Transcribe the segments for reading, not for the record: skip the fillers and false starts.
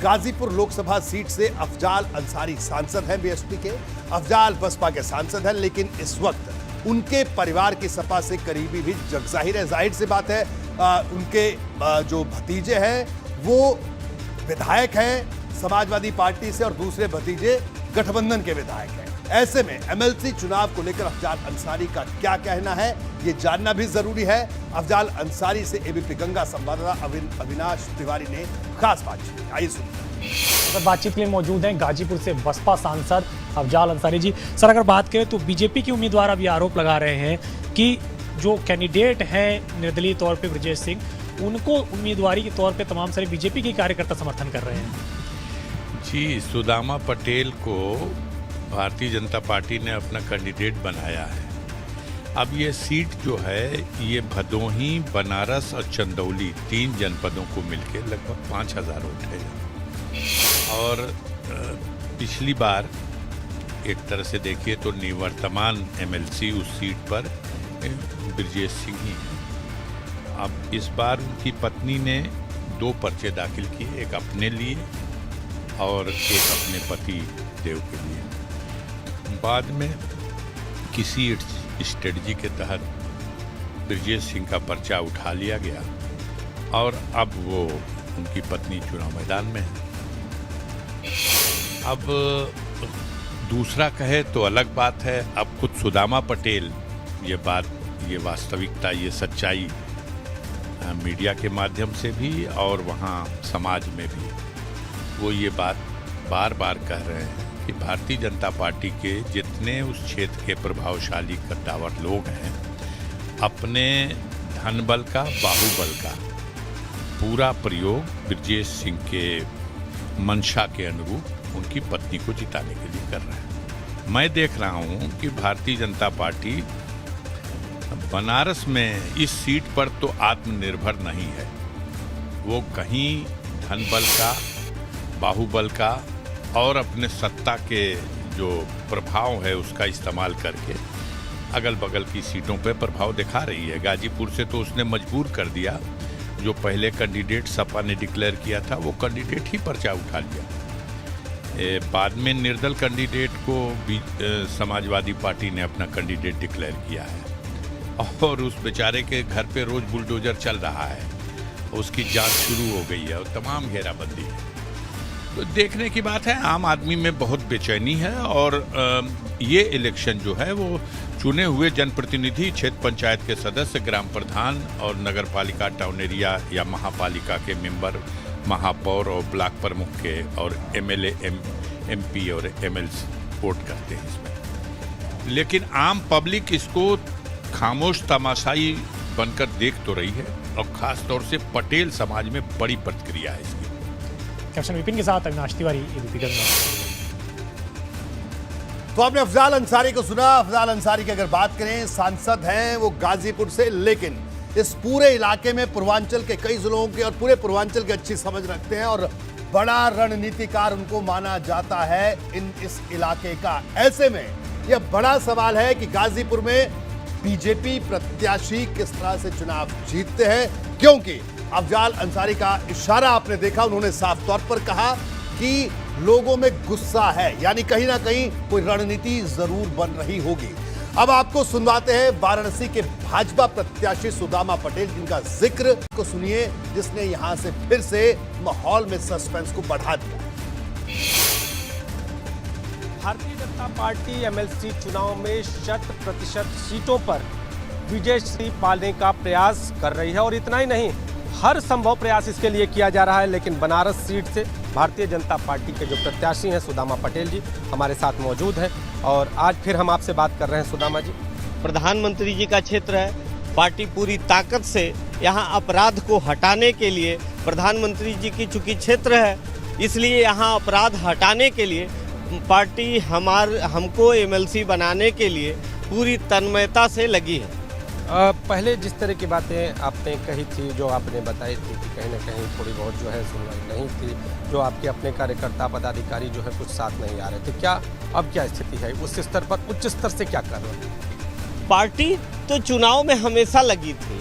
Ghazipur Lok Sabha seat से अफजाल अंसारी सांसद हैं बीएसपी के। अफजाल बसपा के सांसद हैं, लेकिन इस वक्त उनके परिवार की सपा से करीबी भी जगजाहिर है। जाहिर सी बात है, उनके जो भतीजे हैं वो विधायक हैं समाजवादी पार्टी से और दूसरे भतीजे गठबंधन के विधायक हैं। ऐसे में एमएलसी चुनाव को लेकर अफजाल अंसारी का क्या कहना है, ये जानना भी जरूरी है। अफजाल अंसारी से एबीपी गंगा संवाददाता अविनाश तिवारी ने खास बातचीत की, आइए सुनिए। बातचीत के लिए मौजूद हैं गाजीपुर से बसपा सांसद अफजाल अंसारी जी। सर, अगर बात करें तो बीजेपी के उम्मीदवार अभी आरोप लगा रहे हैं कि जो कैंडिडेट हैं निर्दलीय तौर पे ब्रजेश सिंह, उनको उम्मीदवारी के तौर पे तमाम सारे बीजेपी के कार्यकर्ता समर्थन कर रहे हैं। जी, सुदामा पटेल को भारतीय जनता पार्टी ने अपना कैंडिडेट बनाया है। अब ये सीट जो है ये भदोही, बनारस और चंदौली 3 जनपदों को मिलकर लगभग 5000 वोट है। और पिछली बार एक तरह से देखिए तो निवर्तमान एमएलसी उस सीट पर ब्रजेश सिंह ही है। अब इस बार उनकी पत्नी ने 2 पर्चे दाखिल किए, एक अपने लिए और एक अपने पति देव के लिए। बाद में किसी स्ट्रेटजी के तहत ब्रजेश सिंह का पर्चा उठा लिया गया और अब वो उनकी पत्नी चुनाव मैदान में है। अब दूसरा कहे तो अलग बात है। अब खुद सुदामा पटेल ये वास्तविकता, ये सच्चाई मीडिया के माध्यम से भी और वहाँ समाज में भी वो ये बात बार बार कह रहे हैं कि भारतीय जनता पार्टी के जितने उस क्षेत्र के प्रभावशाली कद्दावर लोग हैं, अपने धनबल का, बाहुबल का पूरा प्रयोग ब्रजेश सिंह के मंशा के अनुरूप उनकी पत्नी को जिताने के लिए कर रहे हैं। मैं देख रहा हूं कि भारतीय जनता पार्टी बनारस में इस सीट पर तो आत्मनिर्भर नहीं है। वो कहीं धनबल का, बाहुबल का और अपने सत्ता के जो प्रभाव है उसका इस्तेमाल करके अगल बगल की सीटों पे प्रभाव दिखा रही है। गाजीपुर से तो उसने मजबूर कर दिया, जो पहले कैंडिडेट सपा ने डिक्लेयर किया था वो कैंडिडेट ही पर्चा उठा लिया। बाद में निर्दल कैंडिडेट को समाजवादी पार्टी ने अपना कैंडिडेट डिक्लेयर किया है और उस बेचारे के घर पे रोज बुलडोजर चल रहा है, उसकी जांच शुरू हो गई है और तमाम घेराबंदी है। तो देखने की बात है, आम आदमी में बहुत बेचैनी है और ये इलेक्शन जो है वो चुने हुए जनप्रतिनिधि, क्षेत्र पंचायत के सदस्य, ग्राम प्रधान और नगर पालिका, टाउन एरिया या महापालिका के मेंबर, महापौर और ब्लॉक प्रमुख के और एमएलए, एमपी और एमएलसी वोट करते हैं इसमें। लेकिन आम पब्लिक इसको खामोश तमाशाई बनकर देख तो रही है और खास तौर से पटेल समाज में बड़ी प्रतिक्रिया है इसकी। कैप्टन विपिन के साथ अविनाश तिवारी, एबीपी गंगा। तो आपने अफजाल अंसारी को सुना। अफजाल अंसारी की अगर बात करें, सांसद हैं वो गाजीपुर से, लेकिन इस पूरे इलाके में पूर्वांचल के कई जिलों के और पूरे पूर्वांचल की अच्छी समझ रखते हैं और बड़ा रणनीतिकार उनको माना जाता है इस इलाके का। ऐसे में यह बड़ा सवाल है कि गाजीपुर में बीजेपी प्रत्याशी किस तरह से चुनाव जीतते हैं, क्योंकि अफजाल अंसारी का इशारा आपने देखा, उन्होंने साफ तौर पर कहा कि लोगों में गुस्सा है, यानी कहीं ना कहीं कोई रणनीति जरूर बन रही होगी। अब आपको सुनवाते हैं वाराणसी के भाजपा प्रत्याशी सुदामा पटेल, जिनका जिक्र को सुनिए, जिसने यहां से फिर से माहौल में सस्पेंस को बढ़ा दिया। भारतीय जनता पार्टी एमएलसी चुनाव में 100% सीटों पर विजय पाने का प्रयास कर रही है और इतना ही नहीं, हर संभव प्रयास इसके लिए किया जा रहा है। लेकिन बनारस सीट से भारतीय जनता पार्टी के जो प्रत्याशी हैं सुदामा पटेल जी हमारे साथ मौजूद हैं और आज फिर हम आपसे बात कर रहे हैं। सुदामा जी, प्रधानमंत्री जी का क्षेत्र है, पार्टी पूरी ताकत से यहाँ अपराध को हटाने के लिए, प्रधानमंत्री जी की चूंकि क्षेत्र है इसलिए यहाँ अपराध हटाने के लिए पार्टी हमको एमएलसी बनाने के लिए पूरी तन्मयता से लगी है। पहले जिस तरह की बातें आपने कही थी, जो आपने बताई थी कि कहीं ना कहीं थोड़ी बहुत जो है सुनवाई नहीं थी, जो आपके अपने कार्यकर्ता पदाधिकारी जो है कुछ साथ नहीं आ रहे थे, क्या अब क्या स्थिति है उस स्तर पर, उच्च स्तर से क्या कर रहे हैं? पार्टी तो चुनाव में हमेशा लगी थी,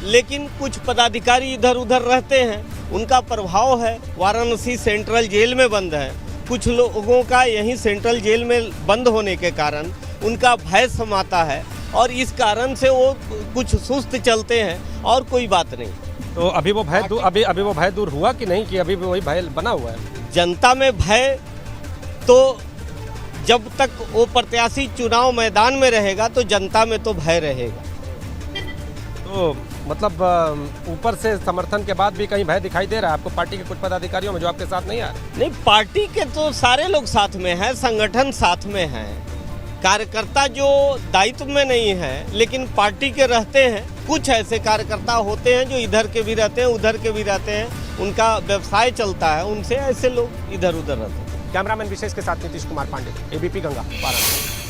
लेकिन कुछ पदाधिकारी इधर उधर रहते हैं, उनका प्रभाव है। वाराणसी सेंट्रल जेल में बंद है, कुछ लोगों का यहीं सेंट्रल जेल में बंद होने के कारण उनका भय समाता है और इस कारण से वो कुछ सुस्त चलते हैं और कोई बात नहीं। तो अभी वो भय दूर हुआ कि नहीं, कि अभी भी वही भय बना हुआ है? जनता में भय तो जब तक वो प्रत्याशी चुनाव मैदान में रहेगा तो जनता में तो भय रहेगा। तो मतलब ऊपर से समर्थन के बाद भी कहीं भय दिखाई दे रहा है आपको पार्टी के कुछ पदाधिकारियों में जो आपके साथ नहीं आ रहे? नहीं, पार्टी के तो सारे लोग साथ में हैं, संगठन साथ में हैं, कार्यकर्ता जो दायित्व में नहीं है लेकिन पार्टी के रहते हैं। कुछ ऐसे कार्यकर्ता होते हैं जो इधर के भी रहते हैं, उधर के भी रहते हैं, उनका व्यवसाय चलता है, उनसे ऐसे लोग इधर उधर रहते हैं। कैमरामैन विशेष के साथ नीतीश कुमार पांडे, एबीपी गंगा, वाराणसी।